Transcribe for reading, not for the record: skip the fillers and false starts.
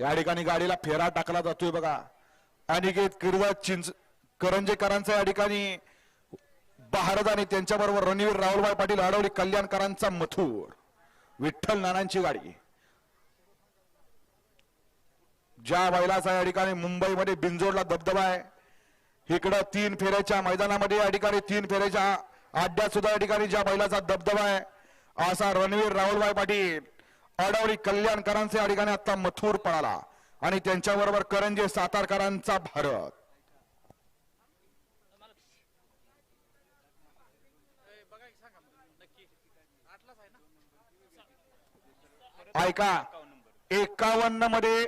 या ठिकाणी गाडीला फेरा टाकला जातोय बघा. अनिकेत किर्वत करंजेकरांचा या ठिकाणी भारत आणि त्यांच्याबरोबर रणवीर राहुलभाई पाटील आडवली कल्याणकरांचा मथुर विठ्ठल नानांची गाडी. ज्या बैलाचा या ठिकाणी मुंबईमध्ये बिंजोडला दबदबा आहे, इकडं 3 फेऱ्याच्या मैदानामध्ये या ठिकाणी 3 फेऱ्याच्या अड्ड्यात सुद्धा या ठिकाणी ज्या बैलाचा दबदबा आहे असा रणवीर राहुलभाई पाटील आडवली कल्याणकरांचा या ठिकाणी आता मथुर पळाला आणि त्यांच्याबरोबर करंजे सातारकरांचा भारत. ऐका 51 मध्ये